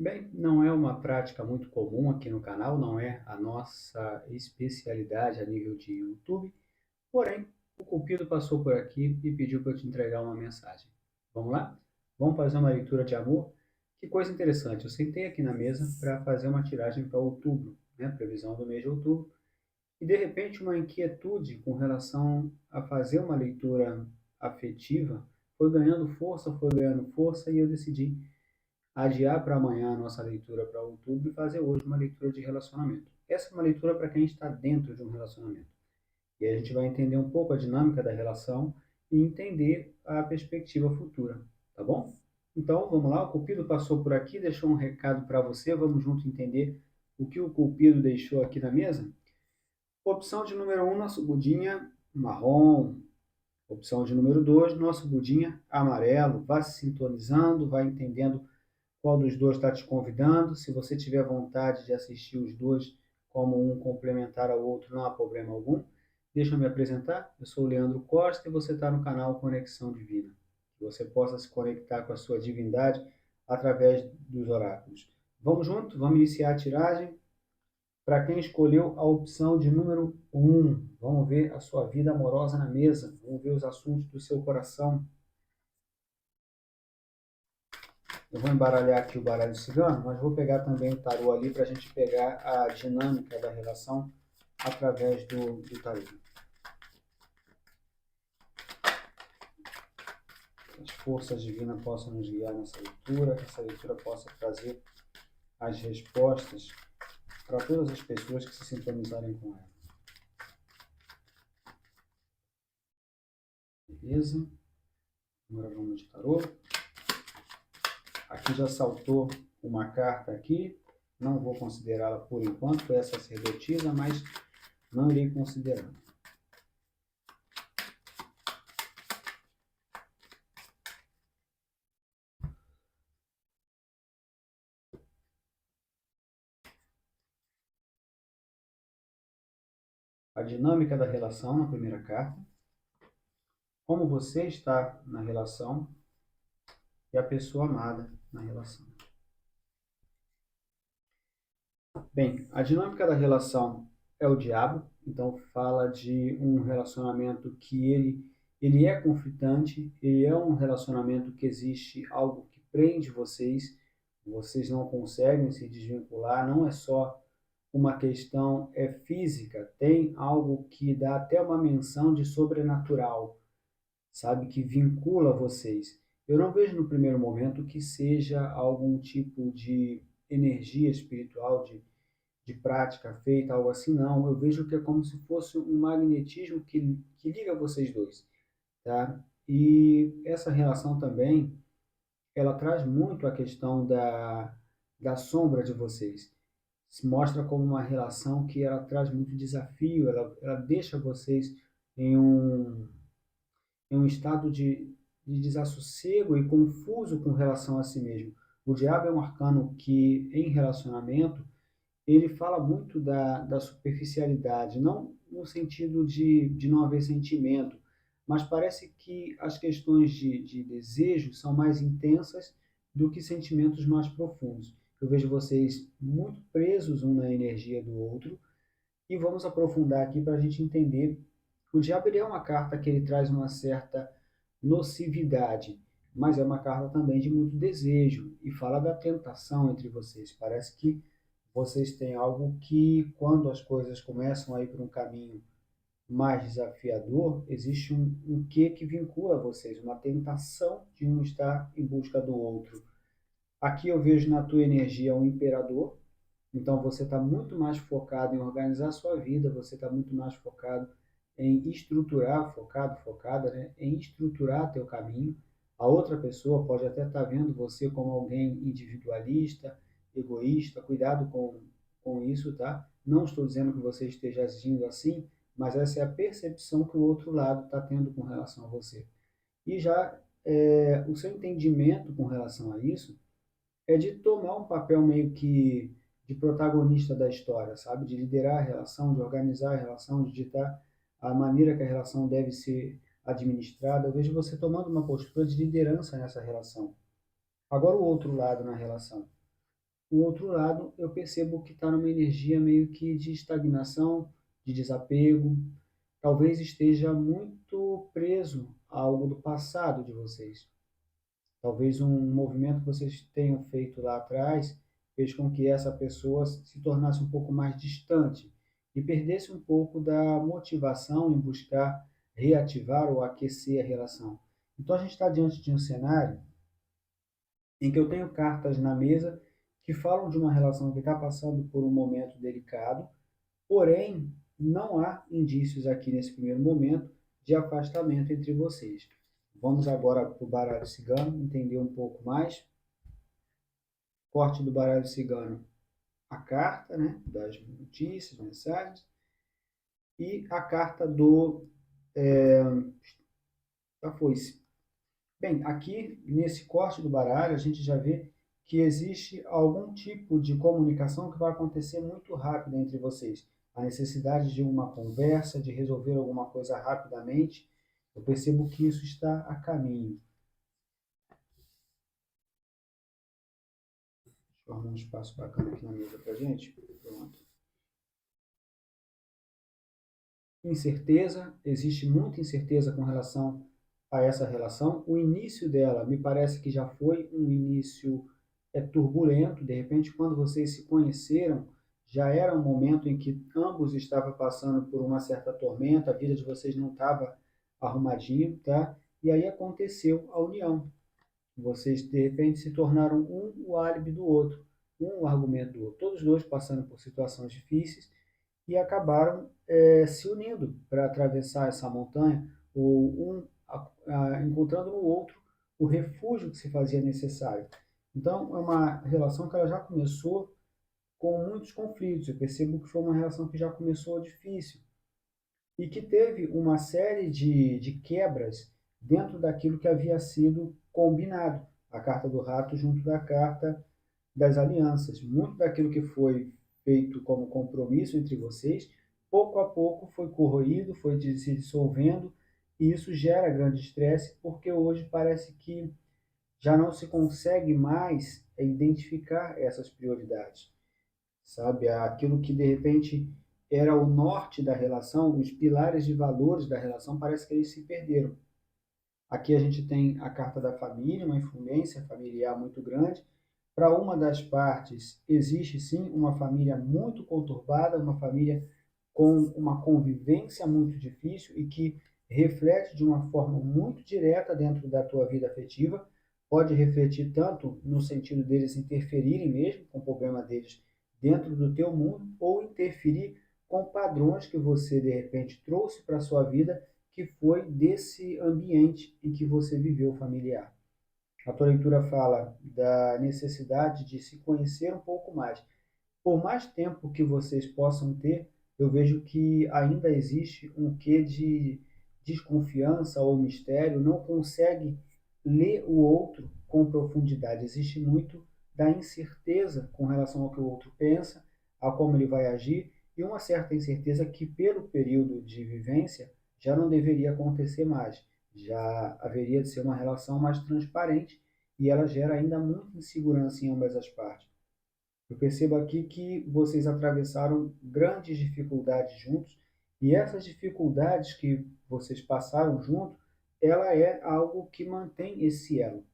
Bem, não é uma prática muito comum aqui no canal, não é a nossa especialidade a nível de YouTube, porém, o Cupido passou por aqui e pediu para eu te entregar uma mensagem. Vamos lá? Vamos fazer uma leitura de amor? Que coisa interessante, eu sentei aqui na mesa para fazer uma tiragem para outubro, né? Previsão do mês de outubro, e de repente uma inquietude com relação a fazer uma leitura afetiva foi ganhando força e eu decidi adiar para amanhã a nossa leitura para outubro e fazer hoje uma leitura de relacionamento. Essa é uma leitura para quem está dentro de um relacionamento. E a gente vai entender um pouco a dinâmica da relação e entender a perspectiva futura, tá bom? Então, vamos lá, o Cupido passou por aqui, deixou um recado para você, vamos junto entender o que o Cupido deixou aqui na mesa? Opção de número 1, nosso budinha marrom. Opção de número 2, nosso budinha amarelo. Vá se sintonizando, vai entendendo qual dos dois está te convidando. Se você tiver vontade de assistir os dois como um complementar ao outro, não há problema algum. Deixa eu me apresentar. Eu sou o Leandro Costa e você está no canal Conexão Divina. Que você possa se conectar com a sua divindade através dos oráculos. Vamos junto? Vamos iniciar a tiragem. Para quem escolheu a opção de número 1, vamos ver a sua vida amorosa na mesa. Vamos ver os assuntos do seu coração. Eu vou embaralhar aqui o baralho cigano, mas vou pegar também o tarô ali para a gente pegar a dinâmica da relação através do tarô. Que as forças divinas possam nos guiar nessa leitura, que essa leitura possa trazer as respostas para todas as pessoas que se sintonizarem com ela. Beleza? Agora vamos de tarô. Aqui já saltou uma carta aqui, não vou considerá-la por enquanto, foi a sacerdotisa, mas não irei considerar. A dinâmica da relação na primeira carta, como você está na relação e a pessoa amada na relação. Bem, a dinâmica da relação é o diabo, então fala de um relacionamento que ele é conflitante, ele é um relacionamento que existe algo que prende vocês, vocês não conseguem se desvincular, não é só uma questão física, tem algo que dá até uma menção de sobrenatural, sabe, que vincula vocês. Eu não vejo no primeiro momento que seja algum tipo de energia espiritual, de prática feita, algo assim, não. Eu vejo que é como se fosse um magnetismo que liga vocês dois, tá? E essa relação também, ela traz muito a questão da sombra de vocês. Se mostra como uma relação que ela traz muito desafio, ela deixa vocês em um estado de desassossego e confuso com relação a si mesmo. O diabo é um arcano que, em relacionamento, ele fala muito da superficialidade, não no sentido de não haver sentimento, mas parece que as questões de desejo são mais intensas do que sentimentos mais profundos. Eu vejo vocês muito presos um na energia do outro, e vamos aprofundar aqui para a gente entender. O diabo ele é uma carta que ele traz uma certa nocividade, mas é uma carta também de muito desejo e fala da tentação entre vocês. Parece que vocês têm algo que, quando as coisas começam a ir para um caminho mais desafiador, existe um quê que vincula vocês, uma tentação de um estar em busca do outro. Aqui eu vejo na tua energia um imperador, então você está muito mais focado em organizar a sua vida, você está muito mais focado em estruturar, focada, né, em estruturar teu caminho. A outra pessoa pode até estar vendo você como alguém individualista, egoísta, cuidado com isso, tá? Não estou dizendo que você esteja agindo assim, mas essa é a percepção que o outro lado está tendo com relação a você. E já o seu entendimento com relação a isso é de tomar um papel meio que de protagonista da história, sabe? De liderar a relação, de organizar a relação, de ditar a maneira que a relação deve ser administrada. Eu vejo você tomando uma postura de liderança nessa relação. Agora o outro lado na relação. o outro lado, eu percebo que está numa energia meio que de estagnação, de desapego, talvez esteja muito preso a algo do passado de vocês. Talvez um movimento que vocês tenham feito lá atrás fez com que essa pessoa se tornasse um pouco mais distante e perdesse um pouco da motivação em buscar reativar ou aquecer a relação. Então a gente está diante de um cenário em que eu tenho cartas na mesa que falam de uma relação que está passando por um momento delicado, porém não há indícios aqui nesse primeiro momento de afastamento entre vocês. Vamos agora para o baralho cigano, entender um pouco mais. Corte do baralho cigano, a carta, né, das notícias, mensagens, e a carta da foice. Bem, aqui nesse corte do baralho a gente já vê que existe algum tipo de comunicação que vai acontecer muito rápido entre vocês. A necessidade de uma conversa, de resolver alguma coisa rapidamente. Eu percebo que isso está a caminho. Deixa eu arrumar um espaço bacana aqui na mesa pra gente. Pronto. Incerteza, existe muita incerteza com relação a essa relação. O início dela me parece que já foi um início turbulento. De repente, quando vocês se conheceram, já era um momento em que ambos estavam passando por uma certa tormenta, a vida de vocês não estava arrumadinho, tá? E aí aconteceu a união. Vocês, de repente, se tornaram um o álibi do outro, um o argumento do outro. Todos os dois passando por situações difíceis e acabaram se unindo para atravessar essa montanha, ou encontrando no outro o refúgio que se fazia necessário. Então, é uma relação que ela já começou com muitos conflitos. Eu percebo que foi uma relação que já começou difícil e que teve uma série de quebras dentro daquilo que havia sido combinado. A carta do rato junto da carta das alianças. Muito daquilo que foi feito como compromisso entre vocês, pouco a pouco foi corroído, foi se dissolvendo, e isso gera grande estresse, porque hoje parece que já não se consegue mais identificar essas prioridades, sabe? Aquilo que de repente era o norte da relação, os pilares de valores da relação, parece que eles se perderam. Aqui a gente tem a carta da família, uma influência familiar muito grande. Para uma das partes, existe sim uma família muito conturbada, uma família com uma convivência muito difícil e que reflete de uma forma muito direta dentro da tua vida afetiva. Pode refletir tanto no sentido deles interferirem mesmo com o problema deles dentro do teu mundo, ou interferir com padrões que você de repente trouxe para a sua vida, que foi desse ambiente em que você viveu familiar. A tua leitura fala da necessidade de se conhecer um pouco mais. Por mais tempo que vocês possam ter, eu vejo que ainda existe um quê de desconfiança ou mistério, não consegue ler o outro com profundidade. Existe muito da incerteza com relação ao que o outro pensa, a como ele vai agir, e uma certa incerteza que, pelo período de vivência, já não deveria acontecer mais. Já haveria de ser uma relação mais transparente e ela gera ainda muita insegurança em ambas as partes. Eu percebo aqui que vocês atravessaram grandes dificuldades juntos e essas dificuldades que vocês passaram junto, ela é algo que mantém esse elo,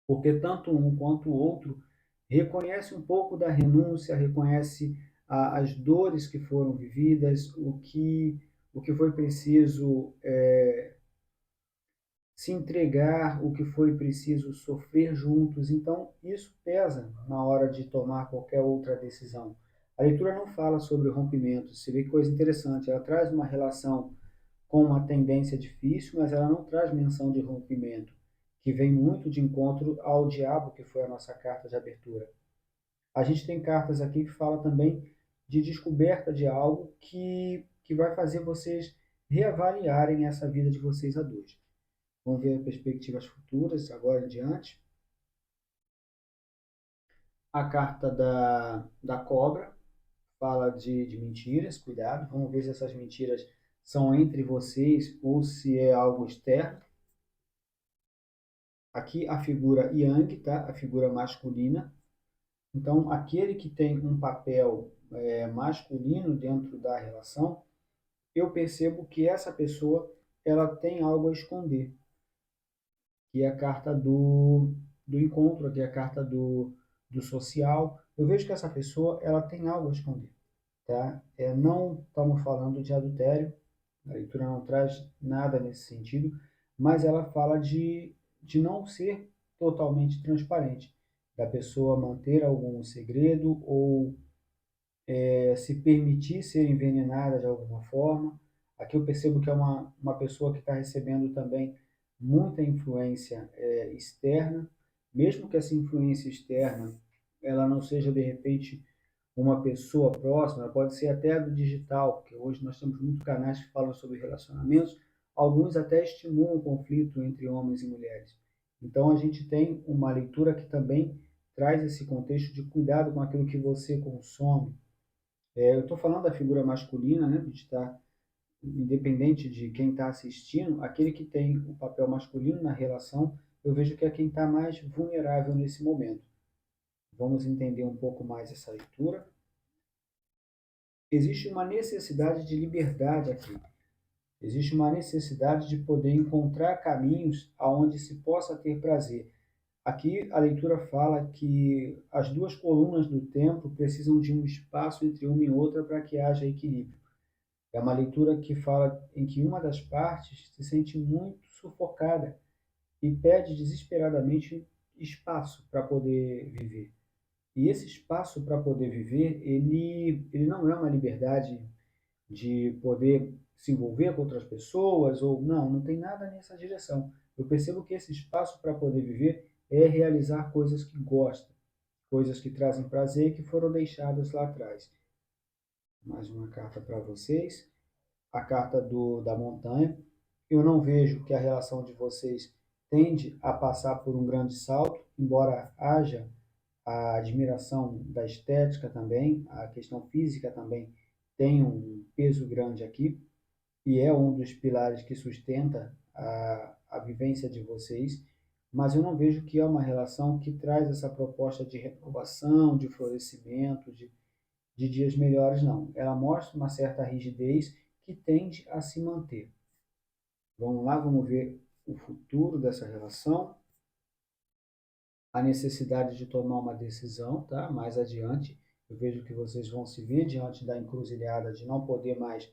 porque tanto um quanto o outro reconhece um pouco da renúncia, reconhece as dores que foram vividas, o que foi preciso se entregar, o que foi preciso sofrer juntos. Então, isso pesa na hora de tomar qualquer outra decisão. A leitura não fala sobre rompimento, você vê que coisa interessante, ela traz uma relação com uma tendência difícil, mas ela não traz menção de rompimento, que vem muito de encontro ao diabo, que foi a nossa carta de abertura. A gente tem cartas aqui que falam também de descoberta de algo que vai fazer vocês reavaliarem essa vida de vocês a dois. Vamos ver perspectivas futuras, agora em diante. A carta da cobra fala de mentiras, cuidado. Vamos ver se essas mentiras são entre vocês ou se é algo externo. Aqui a figura Yang, tá? A figura masculina. Então, aquele que tem um papel masculino dentro da relação, eu percebo que essa pessoa ela tem algo a esconder, que é a carta do encontro, que é a carta do social. Eu vejo que essa pessoa ela tem algo a esconder, tá? Não estamos falando de adultério, a leitura não traz nada nesse sentido, mas ela fala de não ser totalmente transparente, da pessoa manter algum segredo ou se permitir ser envenenada de alguma forma. Aqui eu percebo que é uma pessoa que está recebendo também muita influência externa, mesmo que essa influência externa ela não seja de repente uma pessoa próxima, pode ser até do digital, porque hoje nós temos muitos canais que falam sobre relacionamentos, alguns até estimulam o conflito entre homens e mulheres. Então a gente tem uma leitura que também traz esse contexto de cuidado com aquilo que você consome. Eu estou falando da figura masculina, né, de estar independente de quem está assistindo, aquele que tem o papel masculino na relação, eu vejo que é quem está mais vulnerável nesse momento. Vamos entender um pouco mais essa leitura. Existe uma necessidade de liberdade aqui. Existe uma necessidade de poder encontrar caminhos aonde se possa ter prazer. Aqui a leitura fala que as duas colunas do templo precisam de um espaço entre uma e outra para que haja equilíbrio. É uma leitura que fala em que uma das partes se sente muito sufocada e pede desesperadamente espaço para poder viver. E esse espaço para poder viver, ele não é uma liberdade de poder se envolver com outras pessoas, ou não tem nada nessa direção. Eu percebo que esse espaço para poder viver é realizar coisas que gosta, coisas que trazem prazer e que foram deixadas lá atrás. Mais uma carta para vocês, a carta da montanha. Eu não vejo que a relação de vocês tende a passar por um grande salto, embora haja a admiração da estética também, a questão física também tem um peso grande aqui, e é um dos pilares que sustenta a vivência de vocês, mas eu não vejo que é uma relação que traz essa proposta de renovação, de florescimento, de dias melhores, não. Ela mostra uma certa rigidez que tende a se manter. Vamos lá, vamos ver o futuro dessa relação, a necessidade de tomar uma decisão, tá? Mais adiante, eu vejo que vocês vão se ver diante da encruzilhada de não poder mais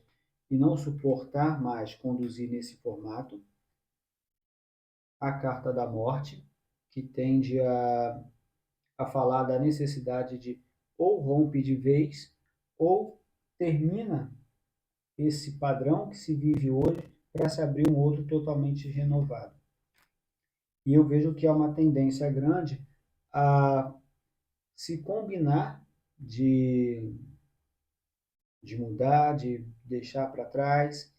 e não suportar mais conduzir nesse formato. A carta da morte, que tende a falar da necessidade de ou rompe de vez ou termina esse padrão que se vive hoje para se abrir um outro totalmente renovado. E eu vejo que há uma tendência grande a se combinar de mudar, de deixar para trás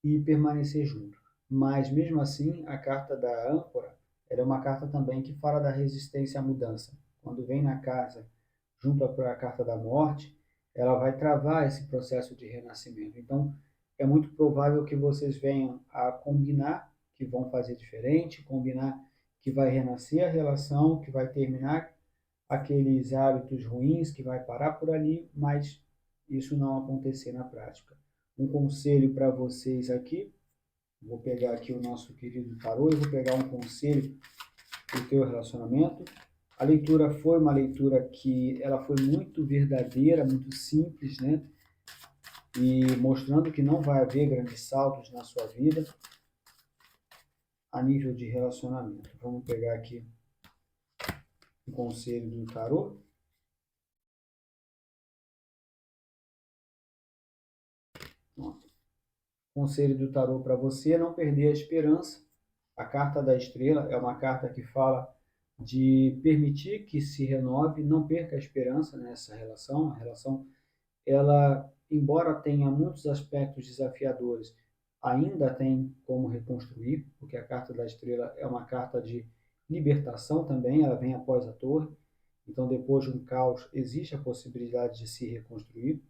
e permanecer junto. Mas, mesmo assim, a carta da âncora é uma carta também que fala da resistência à mudança. Quando vem na casa, junto à carta da morte, ela vai travar esse processo de renascimento. Então, é muito provável que vocês venham a combinar que vão fazer diferente, combinar que vai renascer a relação, que vai terminar aqueles hábitos ruins, que vai parar por ali, mas isso não acontecer na prática. Um conselho para vocês aqui, vou pegar aqui o nosso querido tarô e vou pegar um conselho para o teu relacionamento. A leitura foi uma leitura que ela foi muito verdadeira, muito simples, né? E mostrando que não vai haver grandes saltos na sua vida a nível de relacionamento. Vamos pegar aqui o conselho do tarô. Conselho do tarô para você é não perder a esperança. A carta da estrela é uma carta que fala de permitir que se renove, não perca a esperança nessa relação. A relação, ela, embora tenha muitos aspectos desafiadores, ainda tem como reconstruir, porque a carta da estrela é uma carta de libertação também, ela vem após a torre. Então, depois de um caos, existe a possibilidade de se reconstruir.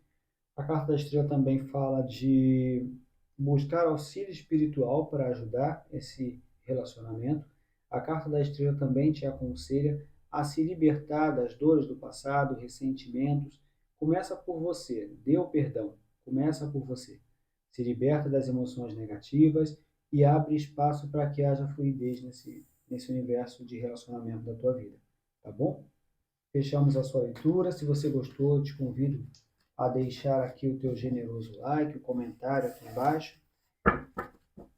A carta da estrela também fala de buscar auxílio espiritual para ajudar esse relacionamento. A carta da estrela também te aconselha a se libertar das dores do passado, ressentimentos. Começa por você, dê o perdão, começa por você. Se liberta das emoções negativas e abre espaço para que haja fluidez nesse universo de relacionamento da tua vida, tá bom? Fechamos a sua leitura. Se você gostou, eu te convido a deixar aqui o teu generoso like, o comentário aqui embaixo.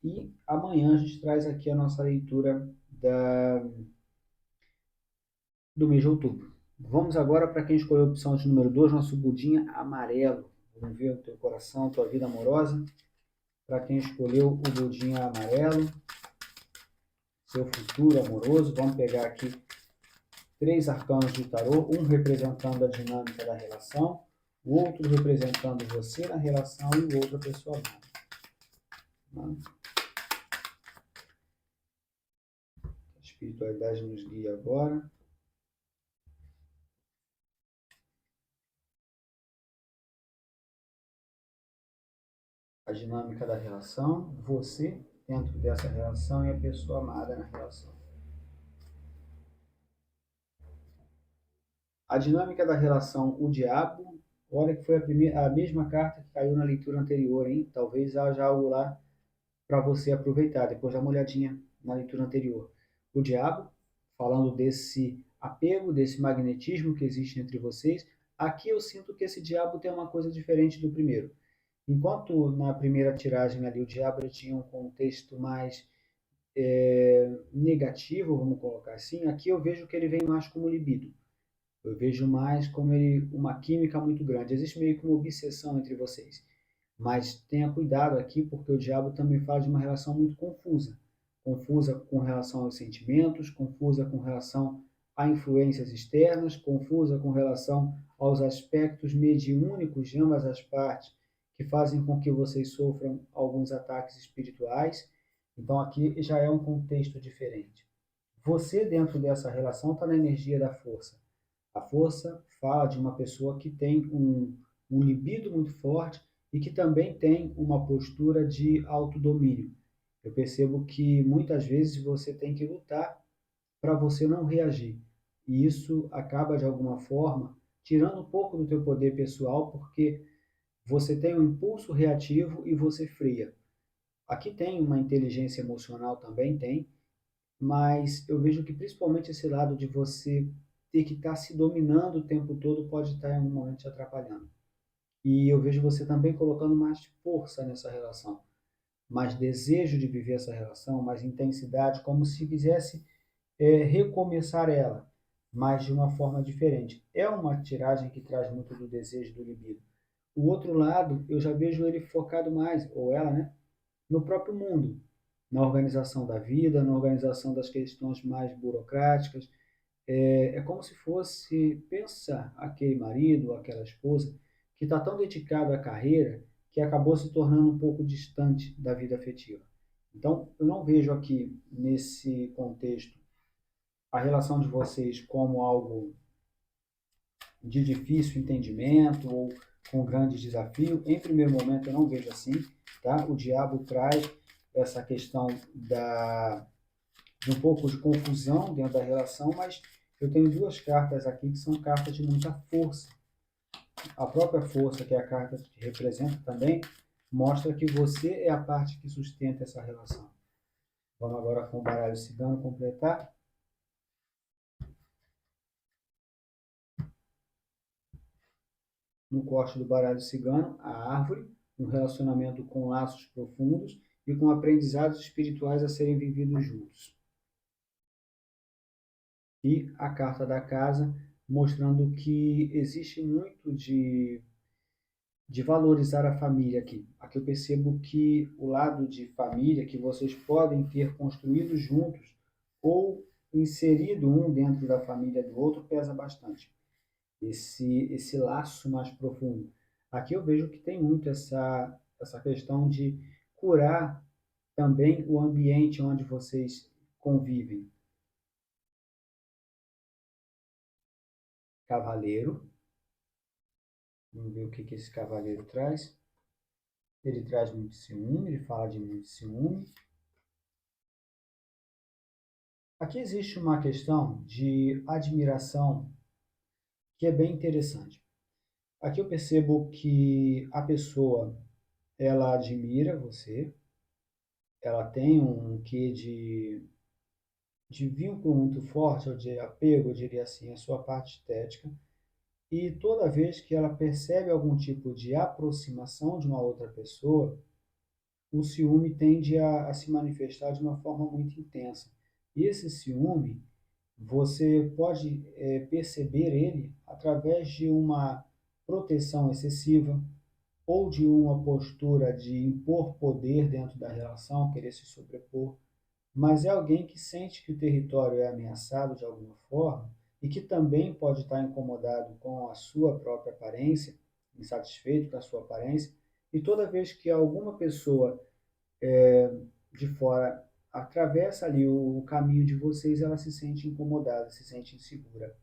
E amanhã a gente traz aqui a nossa leitura do mês de outubro. Vamos agora para quem escolheu a opção de número 2, nosso budinha amarelo. Vamos ver o teu coração, tua vida amorosa. Para quem escolheu o budinha amarelo, seu futuro amoroso, vamos pegar aqui 3 arcanos de tarô, um representando a dinâmica da relação, o outro representando você na relação e o outro a pessoa amada. A espiritualidade nos guia agora. A dinâmica da relação, você dentro dessa relação e a pessoa amada na relação. A dinâmica da relação, o diabo, olha que foi a mesma carta que caiu na leitura anterior, hein? Talvez haja algo lá para você aproveitar, depois dá uma olhadinha na leitura anterior. O diabo, falando desse apego, desse magnetismo que existe entre vocês, aqui eu sinto que esse diabo tem uma coisa diferente do primeiro. Enquanto na primeira tiragem ali o diabo tinha um contexto mais negativo, vamos colocar assim, aqui eu vejo que ele vem mais como libido. Eu vejo mais como uma química muito grande. Existe meio que uma obsessão entre vocês. Mas tenha cuidado aqui, porque o diabo também fala de uma relação muito confusa. Confusa com relação aos sentimentos, confusa com relação a influências externas, confusa com relação aos aspectos mediúnicos de ambas as partes, que fazem com que vocês sofram alguns ataques espirituais. Então aqui já é um contexto diferente. Você, dentro dessa relação, está na energia da força. A força fala de uma pessoa que tem um libido muito forte e que também tem uma postura de autodomínio. Eu percebo que muitas vezes você tem que lutar para você não reagir. E isso acaba, de alguma forma, tirando um pouco do teu poder pessoal, porque você tem um impulso reativo e você freia. Aqui tem uma inteligência emocional também, tem, mas eu vejo que principalmente esse lado de você ter que estar se dominando o tempo todo pode estar em algum momento te atrapalhando. E eu vejo você também colocando mais força nessa relação, mais desejo de viver essa relação, mais intensidade, como se quisesse recomeçar ela, mas de uma forma diferente. É uma tiragem que traz muito do desejo do libido. O outro lado, eu já vejo ele focado mais, ou ela, né, no próprio mundo, na organização da vida, na organização das questões mais burocráticas. É como se fosse, pensa aquele marido, aquela esposa, que está tão dedicado à carreira que acabou se tornando um pouco distante da vida afetiva. Então, eu não vejo aqui, nesse contexto, a relação de vocês como algo de difícil entendimento ou com grandes desafios. Em primeiro momento, eu não vejo assim. Tá? O diabo traz essa questão de um pouco de confusão dentro da relação, mas eu tenho 2 cartas aqui que são cartas de muita força. A própria força, que é a carta que representa também, mostra que você é a parte que sustenta essa relação. Vamos agora com o baralho cigano completar. No corte do baralho cigano, a árvore, um relacionamento com laços profundos e com aprendizados espirituais a serem vividos juntos. E a carta da casa, mostrando que existe muito de valorizar a família aqui. Aqui eu percebo que o lado de família que vocês podem ter construído juntos ou inserido um dentro da família do outro pesa bastante. Esse laço mais profundo. Aqui eu vejo que tem muito essa questão de curar também o ambiente onde vocês convivem. Cavaleiro. Vamos ver o que esse cavaleiro traz. Ele traz muito ciúme, ele fala de muito ciúme. Aqui existe uma questão de admiração que é bem interessante. Aqui eu percebo que a pessoa, ela admira você, ela tem um quê de vínculo muito forte, ou de apego, eu diria assim, à sua parte estética, e toda vez que ela percebe algum tipo de aproximação de uma outra pessoa, o ciúme tende a se manifestar de uma forma muito intensa. E esse ciúme, você pode perceber ele através de uma proteção excessiva ou de uma postura de impor poder dentro da relação, querer se sobrepor, mas é alguém que sente que o território é ameaçado de alguma forma e que também pode estar incomodado com a sua própria aparência, insatisfeito com a sua aparência, e toda vez que alguma pessoa de fora atravessa ali o caminho de vocês, ela se sente incomodada, se sente insegura.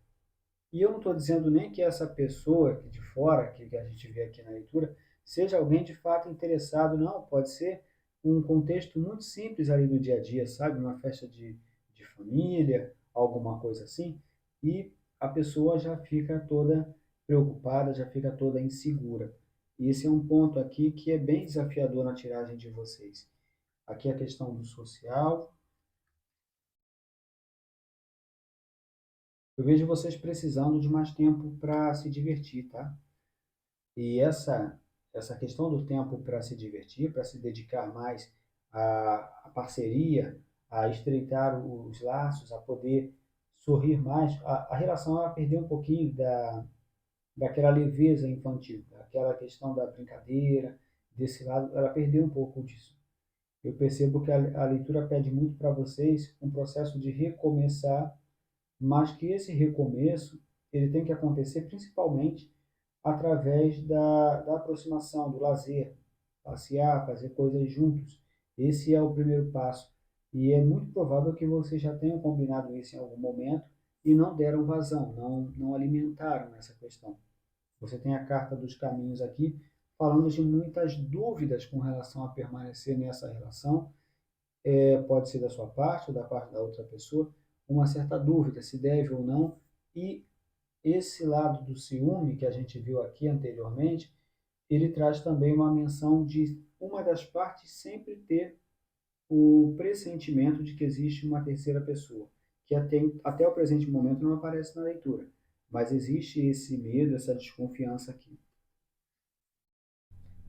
E eu não estou dizendo nem que essa pessoa de fora, que a gente vê aqui na leitura, seja alguém de fato interessado, não. Pode ser um contexto muito simples ali do dia a dia, sabe? Uma festa de família, alguma coisa assim, e a pessoa já fica toda preocupada, já fica toda insegura. E esse é um ponto aqui que é bem desafiador na tiragem de vocês. Aqui é a questão do social. Eu vejo vocês precisando de mais tempo para se divertir, tá? E essa questão do tempo para se divertir, para se dedicar mais à parceria, a estreitar os laços, a poder sorrir mais, a relação ela perdeu um pouquinho daquela leveza infantil, daquela questão da brincadeira, desse lado, ela perdeu um pouco disso. Eu percebo que a leitura pede muito para vocês um processo de recomeçar, mas que esse recomeço ele tem que acontecer principalmente através da aproximação, do lazer, passear, fazer coisas juntos. Esse é o primeiro passo. E é muito provável que vocês já tenham combinado isso em algum momento e não deram vazão, não alimentaram essa questão. Você tem a carta dos caminhos aqui, falando de muitas dúvidas com relação a permanecer nessa relação. Pode ser da sua parte ou da parte da outra pessoa, uma certa dúvida se deve ou não. E esse lado do ciúme que a gente viu aqui anteriormente, ele traz também uma menção de uma das partes sempre ter o pressentimento de que existe uma terceira pessoa, que até o presente momento não aparece na leitura, mas existe esse medo, essa desconfiança aqui.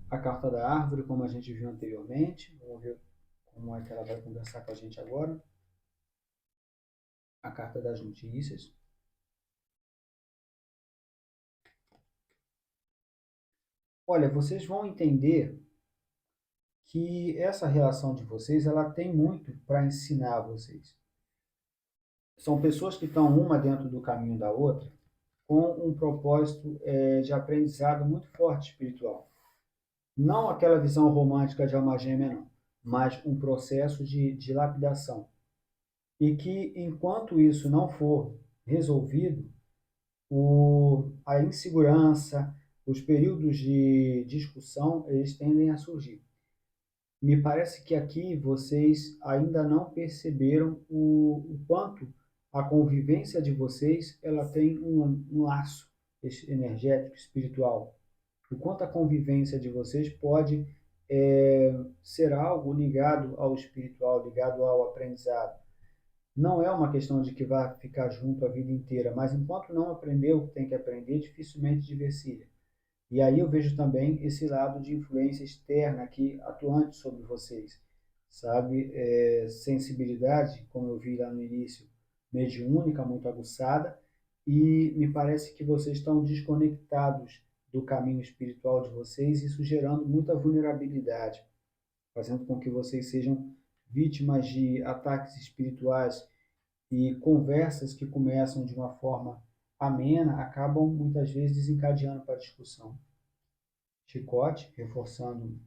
A carta da árvore, como a gente viu anteriormente, vamos ver como é que ela vai conversar com a gente agora. A carta das notícias. Olha, vocês vão entender que essa relação de vocês, ela tem muito para ensinar a vocês. São pessoas que estão uma dentro do caminho da outra com um propósito de aprendizado muito forte espiritual. Não aquela visão romântica de alma gêmea, não, mas um processo de lapidação. E que, enquanto isso não for resolvido, a insegurança, os períodos de discussão, eles tendem a surgir. Me parece que aqui vocês ainda não perceberam o quanto a convivência de vocês ela tem um laço energético, espiritual. O quanto a convivência de vocês pode ser algo ligado ao espiritual, ligado ao aprendizado. Não é uma questão de que vai ficar junto a vida inteira, mas enquanto não aprender o que tem que aprender, dificilmente diversifica. E aí eu vejo também esse lado de influência externa aqui atuante sobre vocês, sabe? Sensibilidade, como eu vi lá no início, mediúnica, muito aguçada, e me parece que vocês estão desconectados do caminho espiritual de vocês, isso gerando muita vulnerabilidade, fazendo com que vocês sejam vítimas de ataques espirituais e conversas que começam de uma forma amena acabam muitas vezes desencadeando para a discussão. Chicote, reforçando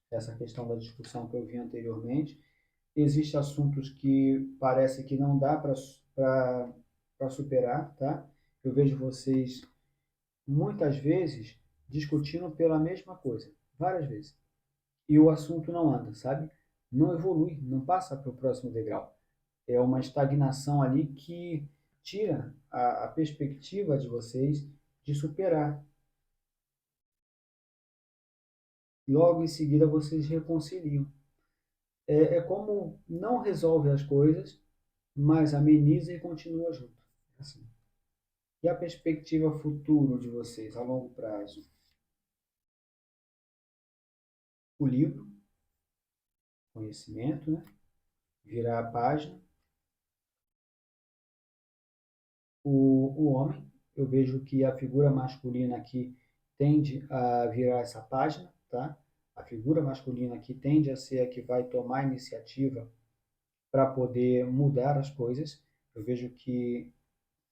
essa questão da discussão que eu vi anteriormente. Existem assuntos que parece que não dá para superar, tá? Eu vejo vocês muitas vezes discutindo pela mesma coisa, várias vezes. E o assunto não anda, sabe? Não evolui, não passa para o próximo degrau. É uma estagnação ali que tira a perspectiva de vocês de superar. Logo em seguida vocês reconciliam. É como não resolve as coisas, mas ameniza e continua junto. Assim. E a perspectiva futuro de vocês a longo prazo? O livro, conhecimento, né? Virar a página. O homem, eu vejo que a figura masculina aqui tende a virar essa página, tá? A figura masculina aqui tende a ser a que vai tomar a iniciativa para poder mudar as coisas. Eu vejo que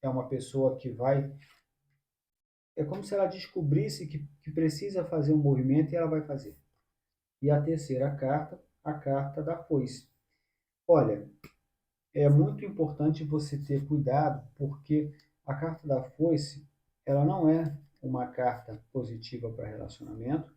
é uma pessoa que vai. É como se ela descobrisse que precisa fazer um movimento e ela vai fazer. E a terceira carta, a carta da foice. Olha, é muito importante você ter cuidado, porque a carta da foice, ela não é uma carta positiva para relacionamento.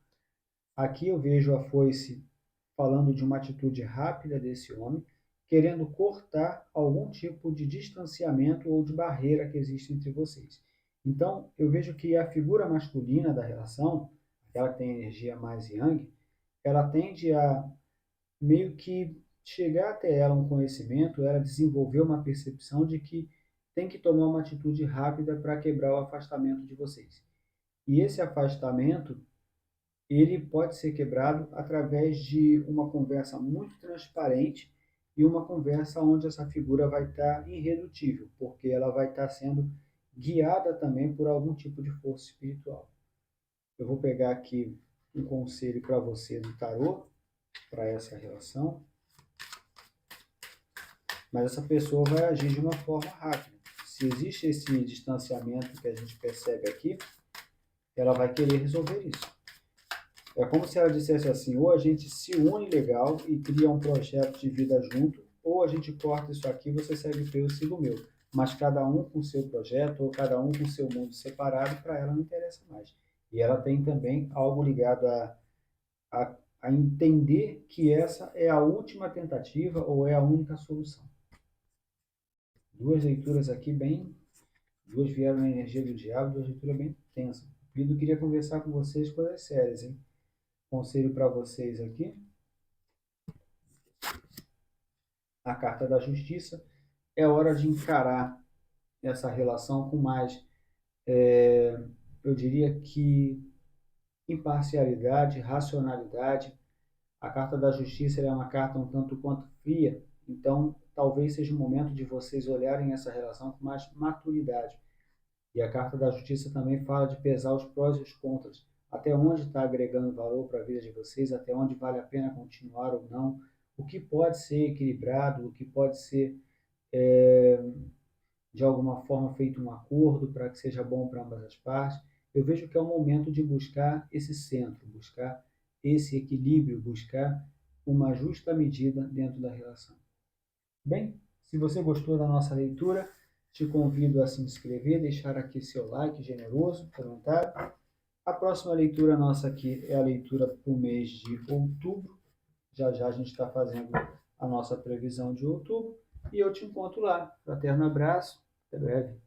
Aqui eu vejo a foice falando de uma atitude rápida desse homem, querendo cortar algum tipo de distanciamento ou de barreira que existe entre vocês. Então, eu vejo que a figura masculina da relação, aquela que tem energia mais yang, ela tende a meio que chegar até ela um conhecimento, ela desenvolver uma percepção de que tem que tomar uma atitude rápida para quebrar o afastamento de vocês. E esse afastamento, ele pode ser quebrado através de uma conversa muito transparente e uma conversa onde essa figura vai estar irredutível, porque ela vai estar sendo guiada também por algum tipo de força espiritual. Eu vou pegar aqui um conselho para você do tarô, para essa relação. Mas essa pessoa vai agir de uma forma rápida. Se existe esse distanciamento que a gente percebe aqui, ela vai querer resolver isso. É como se ela dissesse assim, ou a gente se une legal e cria um projeto de vida junto, ou a gente corta isso aqui, você segue o teu, eu sigo o meu. Mas cada um com o seu projeto, ou cada um com o seu mundo separado, para ela não interessa mais. E ela tem também algo ligado a entender que essa é a última tentativa ou é a única solução. Duas leituras aqui bem. Duas vieram na energia do diabo, duas leituras bem tensas. Pido queria conversar com vocês coisas sérias, hein? Conselho para vocês aqui. A carta da justiça. É hora de encarar essa relação com mais, eu diria que, imparcialidade, racionalidade. A carta da justiça é uma carta um tanto quanto fria, então talvez seja o momento de vocês olharem essa relação com mais maturidade. E a carta da justiça também fala de pesar os prós e os contras. Até onde está agregando valor para a vida de vocês, até onde vale a pena continuar ou não, o que pode ser equilibrado, o que pode ser, de alguma forma, feito um acordo para que seja bom para ambas as partes. Eu vejo que é o momento de buscar esse centro, buscar esse equilíbrio, buscar uma justa medida dentro da relação. Bem, se você gostou da nossa leitura, te convido a se inscrever, deixar aqui seu like generoso, comentário. A próxima leitura nossa aqui é a leitura para o mês de outubro. Já já a gente está fazendo a nossa previsão de outubro. E eu te encontro lá. Fraterno abraço. Até breve.